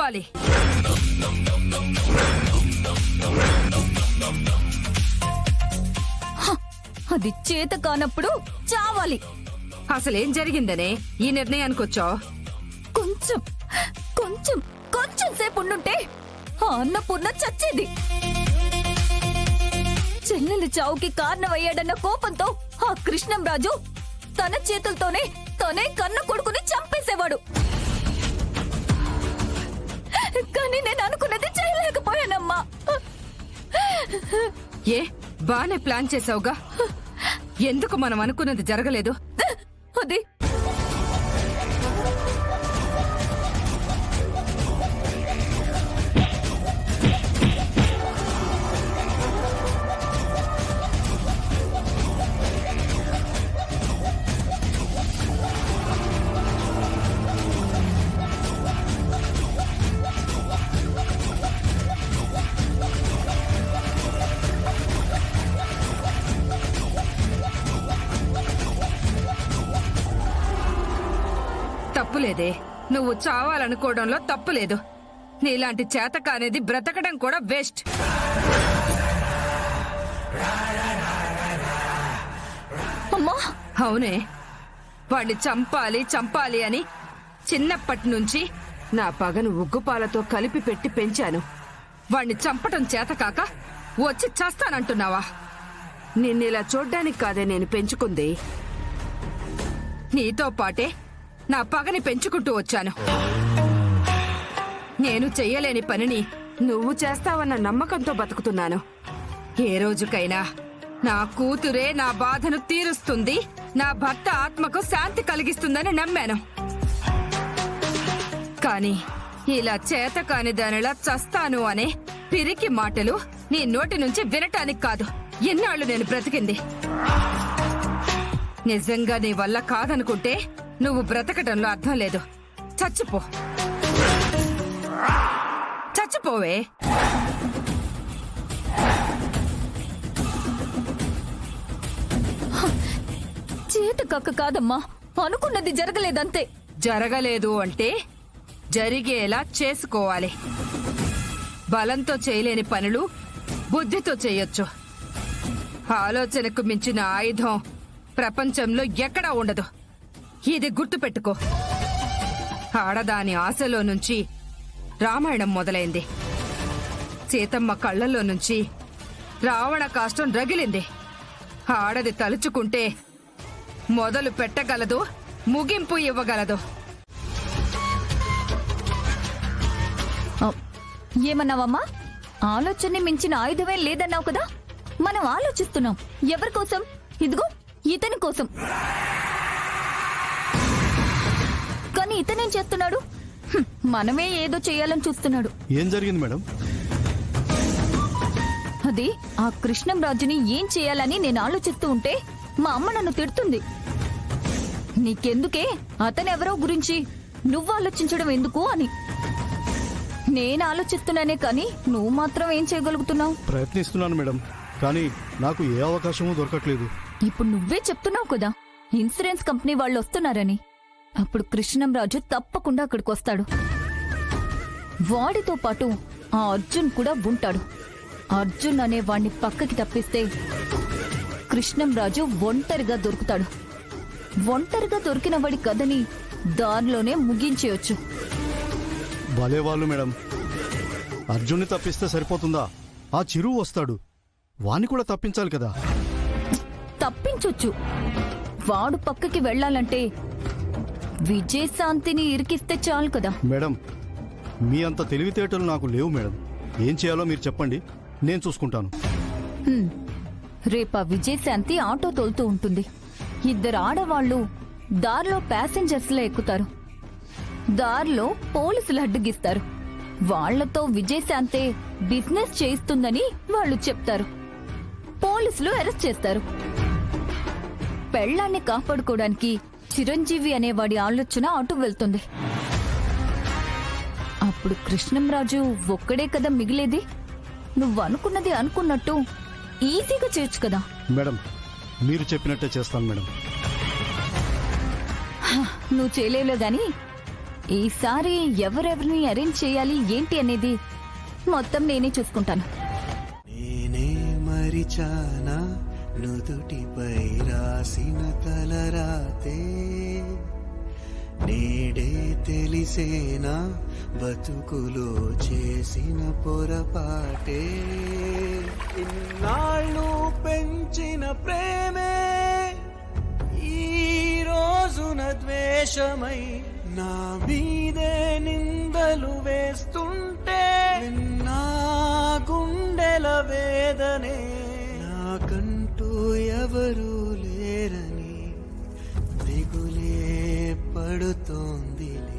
చావాలి. అది చేత కానప్పుడు చావాలి. అసలేం జరిగిందనే ఈ నిర్ణయానికి వచ్చావు? కొంచెం కొంచెం కొంచెం సేపు ఉండుంటే ఆ అన్నపూర్ణ చచ్చేది. చెల్లెలి చావుకి కారణమయ్యాడన్న కోపంతో ఆ కృష్ణంరాజు తన చేతులతోనే తనే కన్న కొడుకుని చంపేసేవాడు. కానీ నేను అనుకున్నది చేయలేకపోయానమ్మా. ఏ బానే ప్లాన్ చేసావుగా, ఎందుకు మనం అనుకున్నది జరగలేదు? అది తప్పులేదే, నువ్వు చావాలనుకోవడంలో తప్పులేదు. నీలాంటి చేతక అనేది బ్రతకడం కూడా వేస్ట్. అమ్మా, అవునే, వాణ్ణి చంపాలి చంపాలి అని చిన్నప్పటి నుంచి నా పగను ఉగ్గుపాలతో కలిపి పెట్టి పెంచాను. వాణ్ణి చంపటం చేతకాక వచ్చి చస్తానంటున్నావా? నిన్నిలా చూడ్డానికి కాదే నేను పెంచుకుంది. నీతో పాటే నా పగని పెంచుకుంటూ వచ్చాను. నేను చెయ్యలేని పనిని నువ్వు చేస్తావన్న నమ్మకంతో బతుకుతున్నాను. ఏ రోజుకైనా నా కూతురే నా బాధను తీరుస్తుంది, నా భర్త ఆత్మకు శాంతి కలిగిస్తుందని నమ్మాను. కాని ఇలా చేత కాని దానిలా చస్తాను అనే పిరికి మాటలు నీ నోటి నుంచి వినటానికి కాదు ఎన్నాళ్ళు నేను బ్రతికింది. నిజంగా నీ వల్ల కాదనుకుంటే నువ్వు బ్రతకటంలో అర్థం లేదు. చచ్చిపో, చచ్చిపోవే. చేత కక్క కాదమ్మా, అనుకున్నది జరగలేదంతే. జరగలేదు అంటే జరిగేలా చేసుకోవాలి. బలంతో చేయలేని పనులు బుద్ధితో చేయొచ్చు. ఆలోచనకు మించిన ఆయుధం ప్రపంచంలో ఎక్కడా ఉండదు. ఇది గుర్తుపెట్టుకో. ఆడదాని ఆశలో నుంచి రామాయణం మొదలైంది. సీతమ్మ కళ్ళల్లో నుంచి రావణ కాష్టం రగిలింది. ఆడది తలుచుకుంటే మొదలు పెట్టగలదు, ముగింపు ఇవ్వగలదు. ఏమన్నావమ్మా? ఆలోచనని మించిన ఆయుధమే లేదన్నావు కదా. మనం ఆలోచిస్తున్నాం. ఎవరి కోసం? ఇదిగో ఇతని కోసం. కానీ ఇతనేం చేస్తున్నాడు? మనమే ఏదో చేయాలని చూస్తున్నాడు. ఏం జరిగింది మేడం? అది ఆ కృష్ణంరాజుని ఏం చేయాలని నేను ఆలోచిస్తూ ఉంటే మా అమ్మ నన్ను తిడుతుంది. నీకెందుకే అతనెవరో గురించి నువ్వు ఆలోచించడం ఎందుకు అని. నేను ఆలోచిస్తున్నానే కానీ నువ్వు మాత్రం ఏం చేయగలుగుతున్నావు? ప్రయత్నిస్తున్నాను మేడం, కానీ నాకు ఏ అవకాశమూ దొరకట్లేదు. ఇప్పుడు నువ్వే చెప్తున్నావు కదా ఇన్సూరెన్స్ కంపెనీ వాళ్ళు వస్తున్నారని. అప్పుడు కృష్ణంరాజు తప్పకుండా అక్కడికి వస్తాడు. వాడితో పాటు ఆ అర్జున్ కూడా ఉంటాడు. అర్జున్ అనే వాణ్ణి పక్కకి తప్పిస్తే కృష్ణంరాజు ఒంటరిగా దొరుకుతాడు. ఒంటరిగా దొరికిన వాడి కథని దారిలోనే ముగించేయొచ్చు. భలే వాళ్ళు మేడం. అర్జున్ని తప్పిస్తే సరిపోతుందా? ఆ చిరు వస్తాడు, వాణ్ణి కూడా తప్పించాలి కదా. తప్పించొచ్చు. వాడు పక్కకి వెళ్లాలంటే విజయశాంతిని ఇరికిస్తే చాలు కదా. మేడం, మీ అంత తెలివితేటలు నాకు లేవు మేడం. ఏం చేయాలో మీరు చెప్పండి, నేను చూసుకుంటాను. రేపా విజయశాంతి ఆటో తోలుతూ ఉంటుంది. ఇద్దరు ఆడవాళ్లు దారిలో ప్యాసింజర్స్లో ఎక్కుతారు. దారిలో పోలీసులు అడ్డగిస్తారు. వాళ్లతో విజయశాంతే బిజినెస్ చేయిస్తుందని వాళ్ళు చెప్తారు. పోలీసులు అరెస్ట్ చేస్తారు. పెళ్లాన్ని కాపాడుకోవడానికి చిరంజీవి అనేవాడి ఆలోచన అటు వెళ్తుంది. అప్పుడు కృష్ణంరాజు ఒక్కడే కదా మిగిలేది. నువ్వు అనుకున్నది అనుకున్నట్టు ఈజీగా చేయొచ్చు కదా. మేడం, మీరు చెప్పినట్టే చేస్తాను మేడం. నువ్వు చేయలేవులే గాని ఈసారి ఎవరెవరిని అరేంజ్ చేయాలి ఏంటి అనేది మొత్తం నేనే చూసుకుంటాను. నేనే మరిచానా నుదుటిపై రాసిన తలరాతే, నేడే తెలిసేనా బతుకులో చేసిన పొరపాటే. ఇన్నాళ్ళు పెంచిన ప్రేమే ఈ రోజున ద్వేషమై నా మీదే నిందలు వేస్తుంటే, నా గుండెల వేదనే నాకంటూ ఎవరూ లేరని దిగులే పడుతోందిలే.